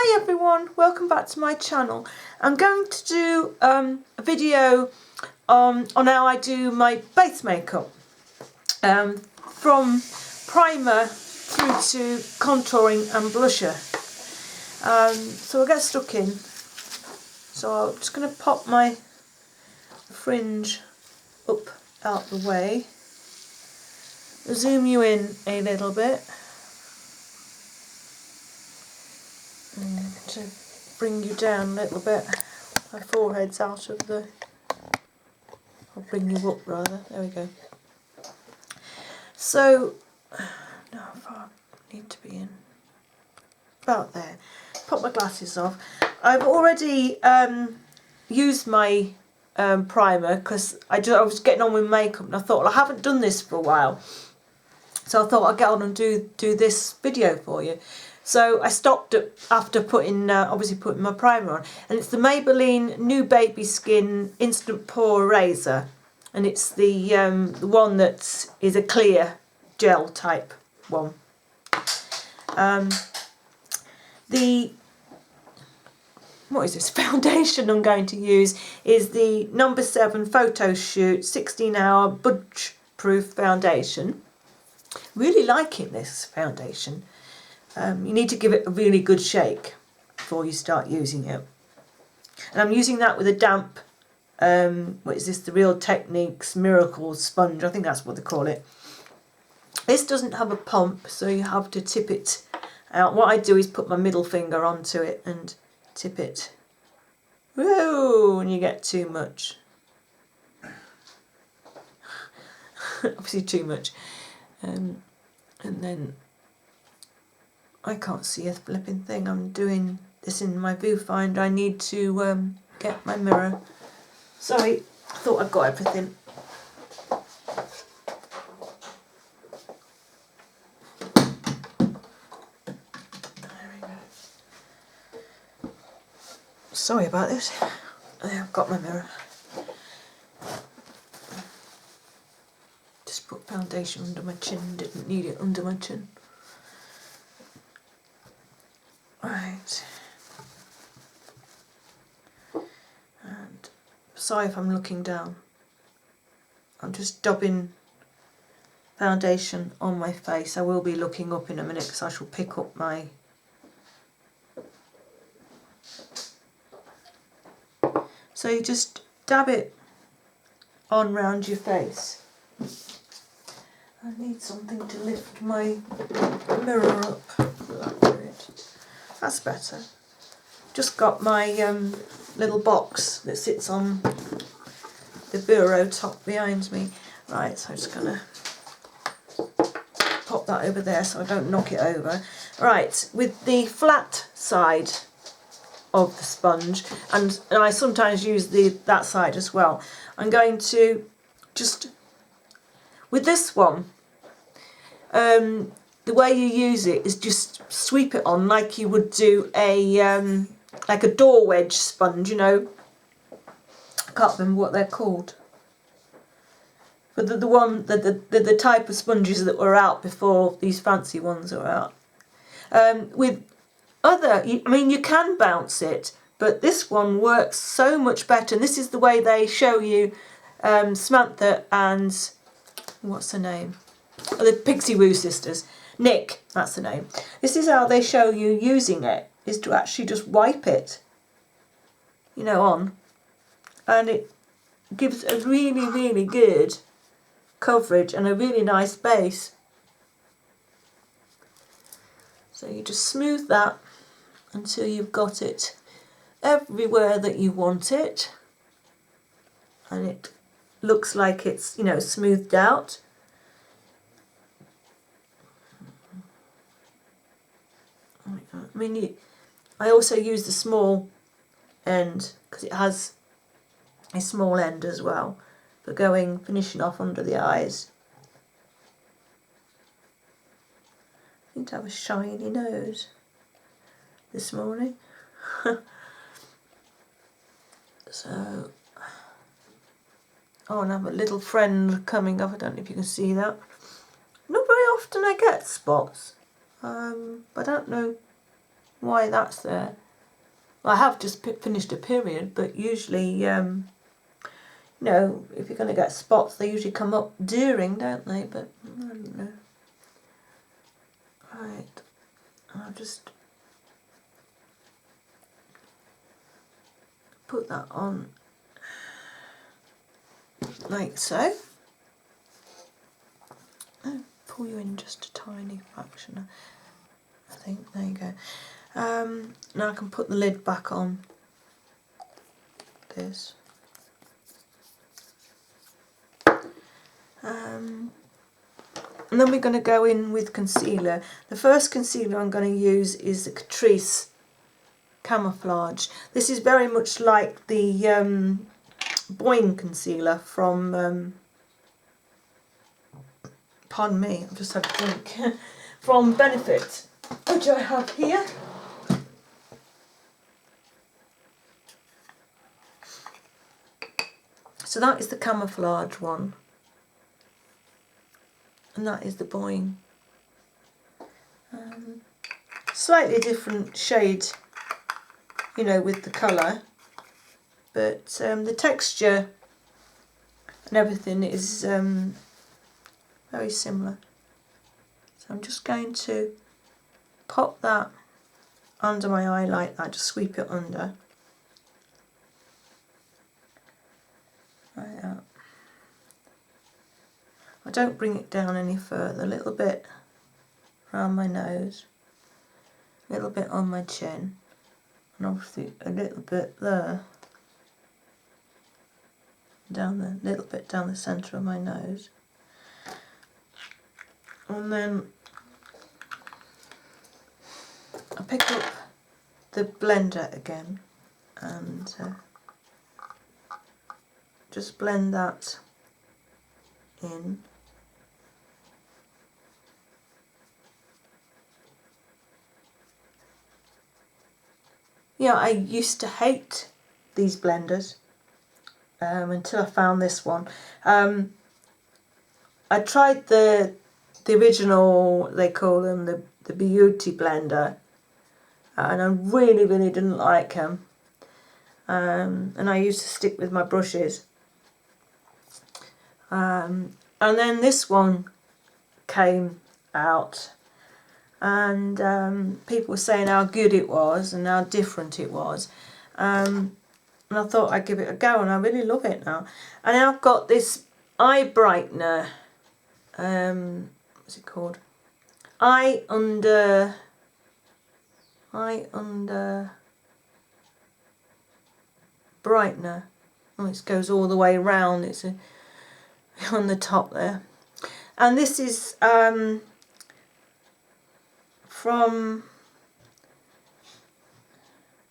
Hi everyone, welcome back to my channel. I'm going to do a video on how I do my base makeup, from primer through to contouring and blusher. So we'll get stuck in. So I'm just going to pop my fringe up out the way, zoom you in a little bit. To bring you down a little bit. My forehead's out of the... I'll bring you up rather. There we go. So, no, I need to be in about there. Put my glasses off. I've already used my primer because I was getting on with makeup and I thought, well, I haven't done this for a while. So I thought I'd get on and do this video for you. So I stopped after obviously putting my primer on, and it's the Maybelline New Baby Skin Instant Pore Eraser, and it's the one that is a clear gel type one. What is this foundation I'm going to use is the No. 7 Photo Shoot 16-hour budge proof foundation. Really liking this foundation. You need to give it a really good shake before you start using it. And I'm using that with a damp, what is this, the Real Techniques Miracle Sponge, I think that's what they call it. This doesn't have a pump, so you have to tip it out. What I do is put my middle finger onto it and tip it. Whoa, when you get too much. Obviously too much. And then... I can't see a flipping thing. I'm doing this in my viewfinder. I need to get my mirror. Sorry, I thought I'd got everything. There we go. Sorry about this. There, I've got my mirror. Just put foundation under my chin. Didn't need it under my chin. Right, and sorry if I'm looking down. I'm just dabbing foundation on my face. I will be looking up in a minute because I shall pick up my... So you just dab it on round your face. I need something to lift my mirror up. That's better. Just got my little box that sits on the bureau top behind me. Right, so I'm just going to pop that over there so I don't knock it over. Right, with the flat side of the sponge, and I sometimes use that side as well, I'm going to just, with this one, the way you use it is just sweep it on like you would do like a door wedge sponge, you know. I can't remember what they're called. But the type of sponges that were out before these fancy ones are out. With other, I mean, you can bounce it, but this one works so much better. And this is the way they show you Samantha and what's her name? Oh, the Pixie Woo sisters. Nick, that's the name. This is how they show you using it, is to actually just wipe it, you know, on. And it gives a really, really good coverage and a really nice base. So you just smooth that until you've got it everywhere that you want it. And it looks like it's, you know, smoothed out. I mean, I also use the small end because it has a small end as well for finishing off under the eyes. I seem to have a shiny nose this morning. So, oh, and I have a little friend coming up. I don't know if you can see that. Not very often I get spots, but I don't know why that's there. I have just finished a period, but usually, you know, if you're going to get spots, they usually come up during, don't they? But I don't know. Right, I'll just put that on like so. Oh, pull you in just a tiny fraction, I think. There you go. Now I can put the lid back on this. And then we're going to go in with concealer. The first concealer I'm going to use is the Catrice Camouflage. This is very much like the Boing concealer from, pardon me, I've just had a drink, from Benefit, which I have here. So that is the Camouflage one. And that is the Boing. Slightly different shade, you know, with the colour, but the texture and everything is very similar. So I'm just going to pop that under my eye like that, just sweep it under. Like that. I don't bring it down any further, a little bit around my nose, a little bit on my chin, and obviously a little bit there, little bit down the centre of my nose. And then I pick up the blender again and just blend that in. Yeah, I used to hate these blenders until I found this one. I tried the original, they call them the Beauty blender, and I really didn't like them. And I used to stick with my brushes. And then this one came out, and people were saying how good it was and how different it was. And I thought I'd give it a go, and I really love it now. And now I've got this eye brightener. What's it called? Eye under brightener. Oh, it goes all the way around. It's on the top there. And this is from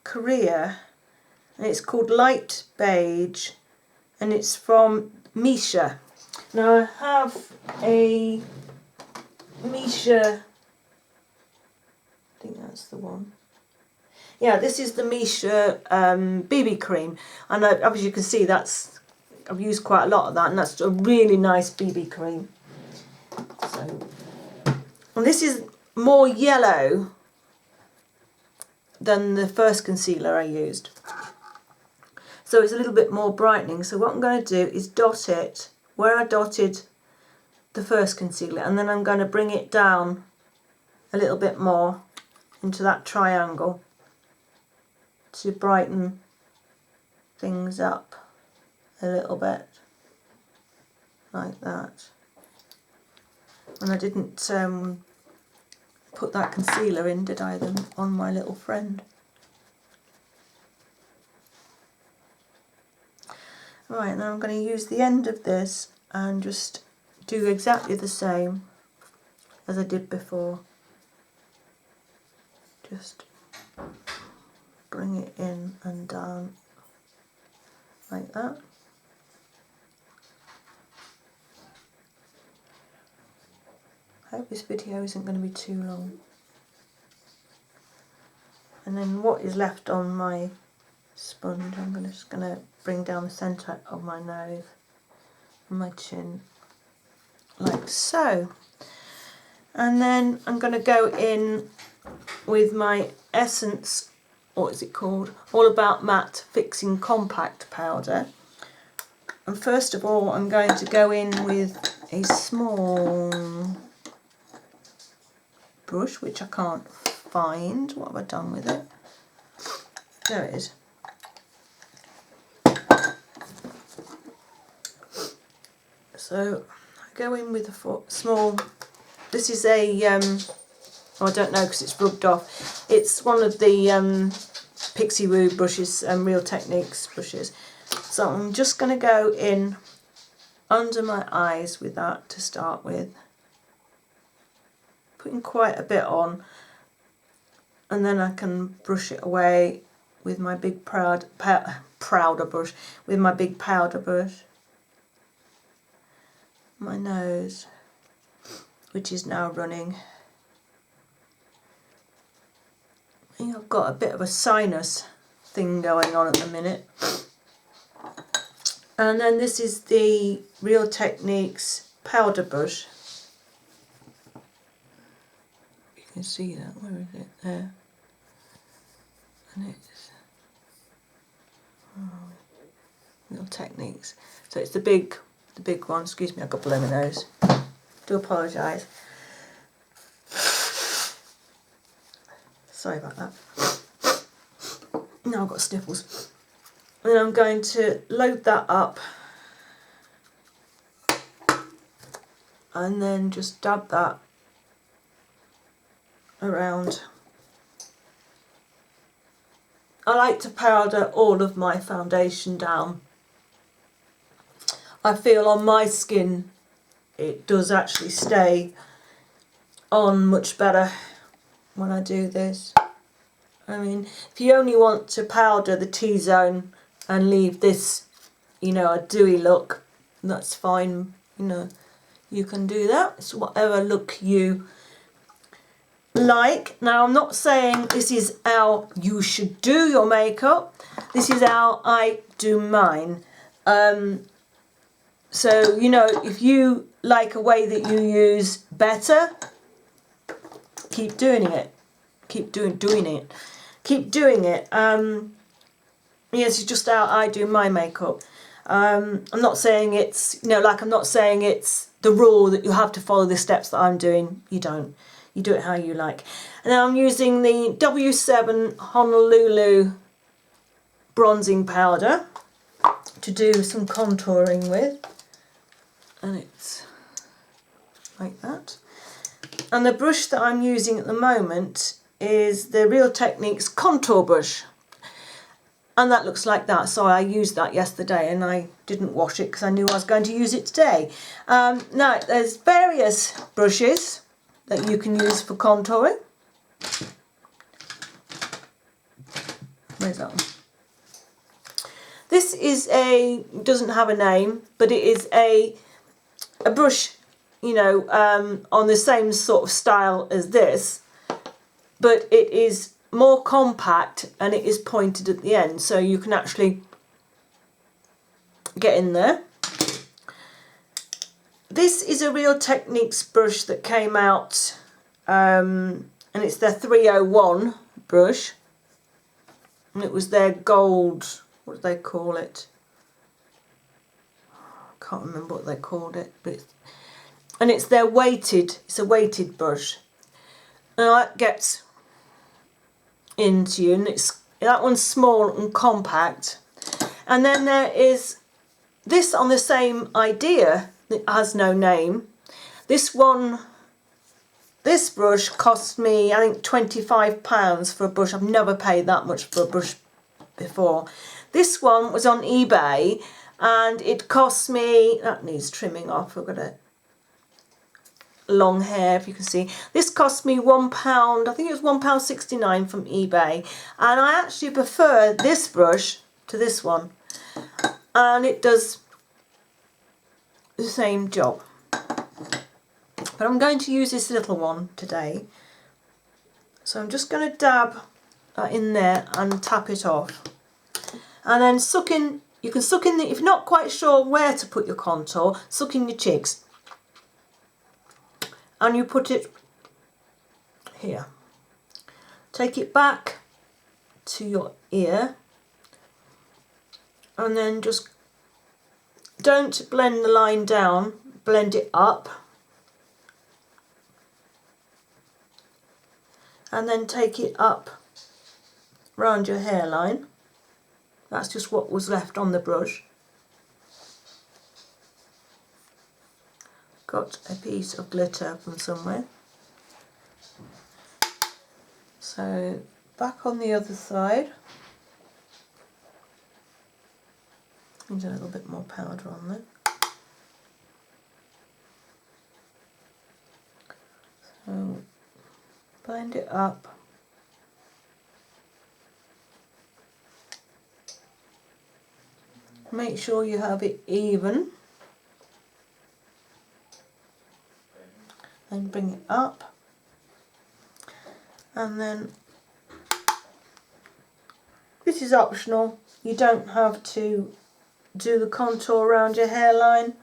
Korea, and it's called Light Beige, and it's from Misha. Now I have a Misha, I think that's the one. Yeah, this is the Misha BB cream, and as you can see, I've used quite a lot of that, and that's a really nice BB cream. So, and this is more yellow than the first concealer I used, so it's a little bit more brightening. So what I'm going to do is dot it where I dotted the first concealer, and then I'm going to bring it down a little bit more into that triangle to brighten things up a little bit, like that. And I didn't put that concealer in, did I, then on my little friend. Right, now I'm going to use the end of this and just do exactly the same as I did before. Just bring it in and down like that. I hope this video isn't going to be too long. And then what is left on my sponge, I'm just going to bring down the centre of my nose and my chin, like so. And then I'm going to go in with my Essence, what is it called? All About Matte Fixing Compact Powder. And first of all, I'm going to go in with a small brush, which I can't find. What have I done with it? There it is. So I go in with a small, this is a, oh, I don't know because it's rubbed off. It's one of the Pixie Woo brushes, Real Techniques brushes. So I'm just going to go in under my eyes with that to start with. Putting quite a bit on, and then I can brush it away with my big powder brush, with my big powder brush. My nose, which is now running. I think I've got a bit of a sinus thing going on at the minute. And then this is the Real Techniques powder brush. You can see that, where is it? There. And it's Real Techniques. So it's the big one. Excuse me, I've got blow my nose. Do apologise. Sorry about that. Now I've got sniffles. And I'm going to load that up and then just dab that around. I like to powder all of my foundation down. I feel on my skin it does actually stay on much better when I do this. I mean, if you only want to powder the T-zone and leave this, you know, a dewy look, that's fine, you know, you can do that. It's whatever look you like. Now, I'm not saying this is how you should do your makeup. This is how I do mine. So, you know, if you like a way that you use better, keep doing it. Keep doing it. Keep doing it. Yes, it's just how I do my makeup. I'm not saying it's, you know, like I'm not saying it's the rule that you have to follow the steps that I'm doing. You don't. You do it how you like. And now I'm using the W7 Honolulu bronzing powder to do some contouring with. And it's like that. And the brush that I'm using at the moment is the Real Techniques contour brush. And that looks like that. So I used that yesterday and I didn't wash it because I knew I was going to use it today. Now, there's various brushes that you can use for contouring. Where's that one? This is doesn't have a name, but it is a brush, you know, on the same sort of style as this, but it is more compact and it is pointed at the end, so you can actually get in there. This is a Real Techniques brush that came out, and it's their 301 brush, and it was their gold, what do they call it? I can't remember what they called it, but it's their weighted, it's a weighted brush. Now that gets into you, and that one's small and compact. And then there is this on the same idea, it has no name. This brush cost me, I think, £25 for a brush. I've never paid that much for a brush before. This one was on eBay and it cost me, that needs trimming off, I've got a long hair, if you can see. This cost me £1, I think it was £1.69 from eBay, and I actually prefer this brush to this one, and it does the same job. But I'm going to use this little one today, so I'm just going to dab that in there and tap it off, and then suck in. You can suck in if you're not quite sure where to put your contour, suck in your cheeks. And you put it here. take it back to your ear, and then just don't blend the line down, blend it up, and then take it up round your hairline. That's just what was left on the brush. Got a piece of glitter from somewhere. So back on the other side. Need a little bit more powder on there. So blend it up. Make sure you have it even. Then bring it up. And then this is optional. You don't have to do the contour around your hairline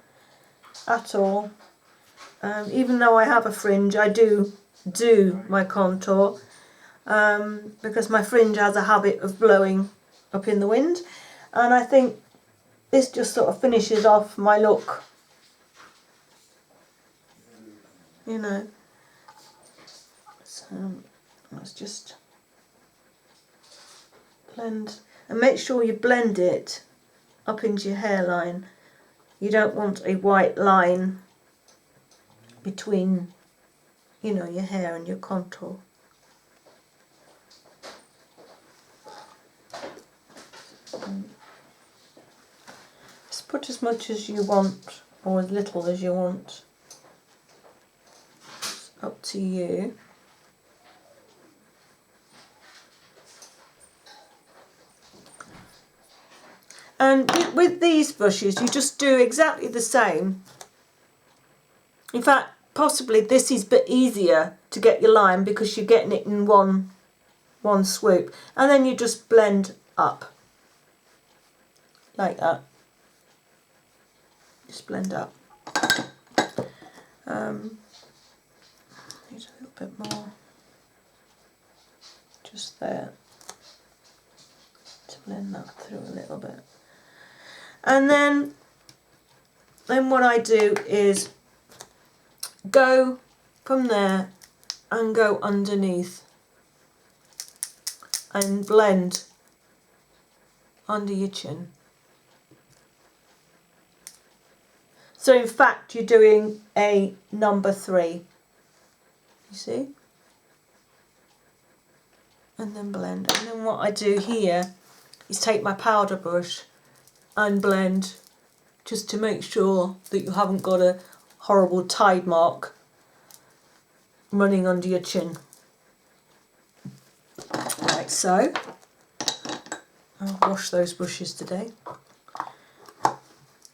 at all. Even though I have a fringe, I do my contour because my fringe has a habit of blowing up in the wind, and I think this just sort of finishes off my look, you know. So let's just blend, and make sure you blend it up into your hairline. You don't want a white line between, you know, your hair and your contour. Just put as much as you want or as little as you want. It's up to you. And with these brushes, you just do exactly the same. In fact, possibly this is a bit easier to get your line because you're getting it in one swoop. And then you just blend up. Like that. Just blend up. Need a little bit more. Just there. To blend that through a little bit. And then what I do is go from there and go underneath and blend under your chin. So in fact you're doing a number 3, you see? And then blend. And then what I do here is take my powder brush and blend, just to make sure that you haven't got a horrible tide mark running under your chin. Like so. I'll wash those brushes today.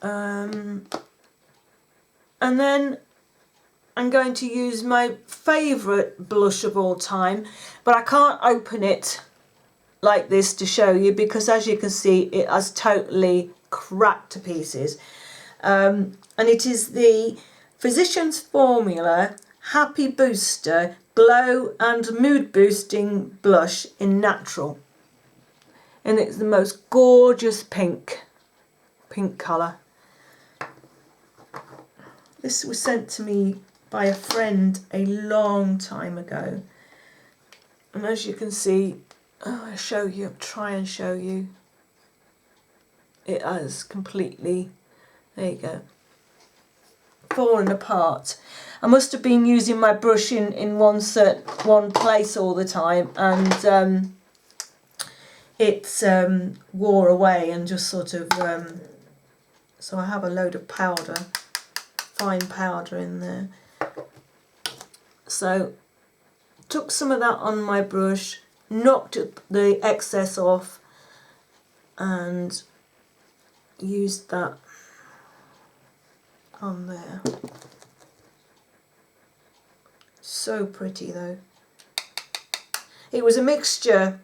And then I'm going to use my favourite blush of all time, but I can't open it like this to show you because, as you can see, it has totally cracked to pieces. And it is the Physicians Formula Happy Booster Glow and Mood Boosting Blush in Natural. And it's the most gorgeous pink colour. This was sent to me by a friend a long time ago. And as you can see, I'll try and show you. It has completely, there you go, fallen apart. I must have been using my brush in one place all the time, and it wore away and just sort of, so I have a load of powder, fine powder in there. So took some of that on my brush, knocked the excess off and used that on there. So pretty though. It was a mixture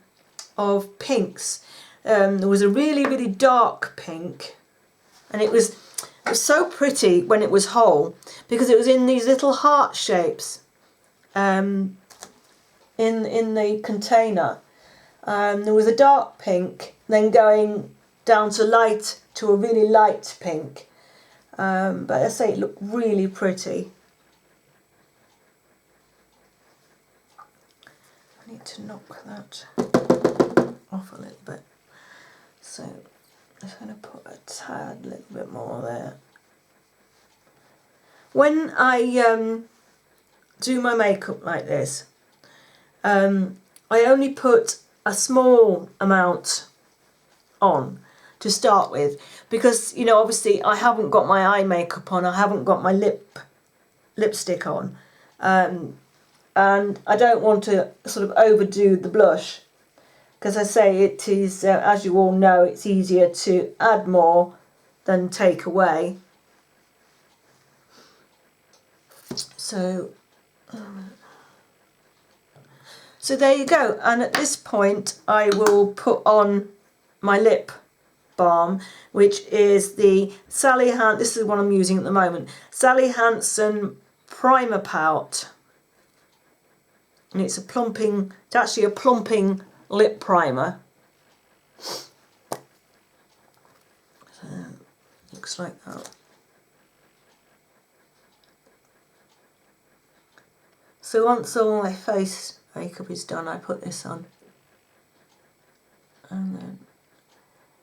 of pinks. There was a really, really dark pink, and it was so pretty when it was whole because it was in these little heart shapes. in the container. There was a dark pink, then going down to a really light pink. But I say it looked really pretty. I need to knock that off a little bit. So I'm just going to put a tad little bit more there. When I do my makeup like this, I only put a small amount on to start with, because, you know, obviously I haven't got my eye makeup on, I haven't got my lipstick on, and I don't want to sort of overdo the blush, because I say it is, as you all know, it's easier to add more than take away. So there you go. And at this point I will put on my lip balm, which is the this is what I'm using at the moment, Sally Hansen Primer Pout, and it's actually a plumping lip primer. So, looks like that. So once all my face makeup is done, I put this on, and then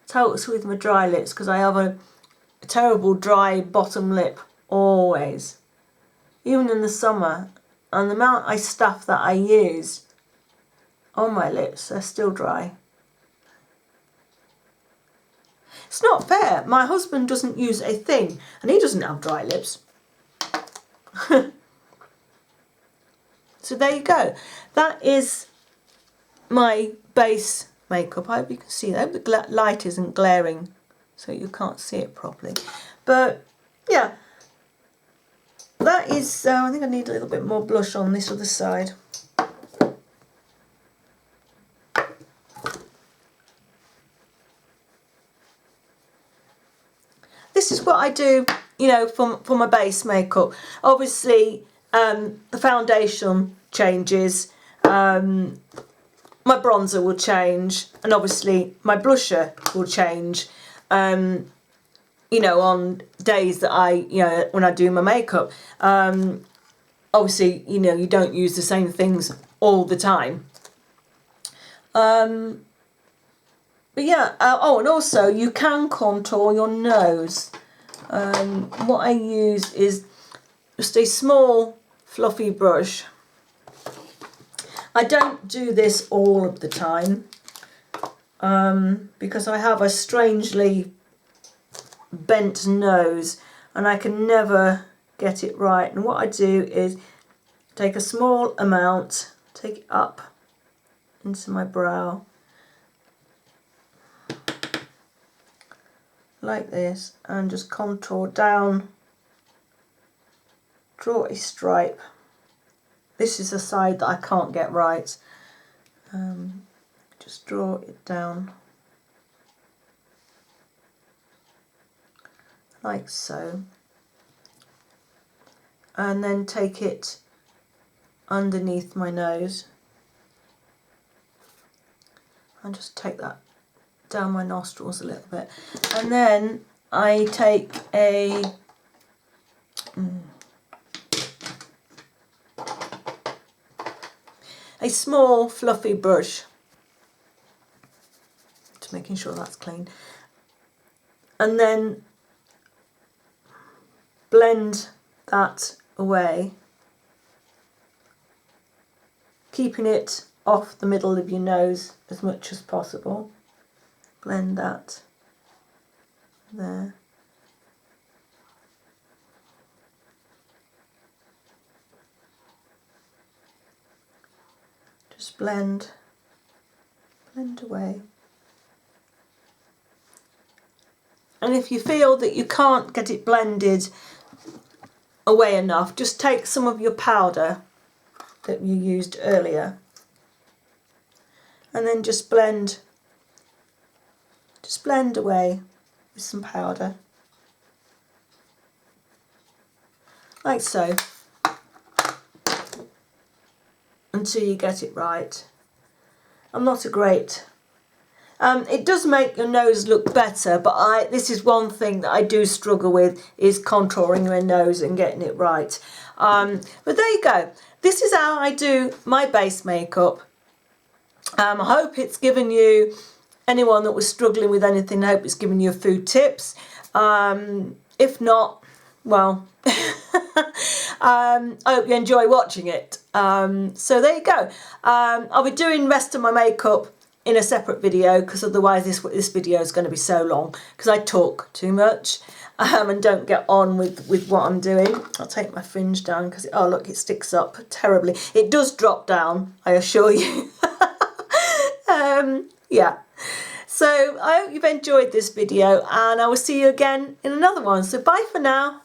it helps with my dry lips, because I have a terrible dry bottom lip always, even in the summer, and the amount of stuff that I use on my lips, they're still dry. It's not fair. My husband doesn't use a thing, and he doesn't have dry lips. So there you go. That is my base makeup. I hope you can see that. I hope the light isn't glaring so you can't see it properly. But yeah, that is, I think I need a little bit more blush on this other side. This is what I do, you know, for my base makeup. Obviously, the foundation changes, my bronzer will change, and obviously my blusher will change, you know, on days that you know, when I do my makeup. Obviously, you know, you don't use the same things all the time. But yeah, oh, and also you can contour your nose. What I use is just a small fluffy brush. I don't do this all of the time, because I have a strangely bent nose and I can never get it right. And what I do is take a small amount, take it up into my brow like this, and just contour down, draw a stripe. This is the side that I can't get right. Just draw it down like so, and then take it underneath my nose and just take that down my nostrils a little bit, and then I take a small fluffy brush, just making sure that's clean, and then blend that away, keeping it off the middle of your nose as much as possible. Blend that there. Just blend away. And if you feel that you can't get it blended away enough, just take some of your powder that you used earlier and then just blend away with some powder, like so. until you get it right. I'm not a great... it does make your nose look better, but this is one thing that I do struggle with, is contouring my nose and getting it right. But there you go. This is how I do my base makeup. I hope it's given you, anyone that was struggling with anything, I hope it's given you a few tips. If not, well, I hope you enjoy watching it. So there you go. I'll be doing the rest of my makeup in a separate video, because otherwise this video is going to be so long, because I talk too much and don't get on with what I'm doing. I'll take my fringe down because, oh look, it sticks up terribly. It does drop down, I assure you. Yeah. So I hope you've enjoyed this video, and I will see you again in another one. So bye for now.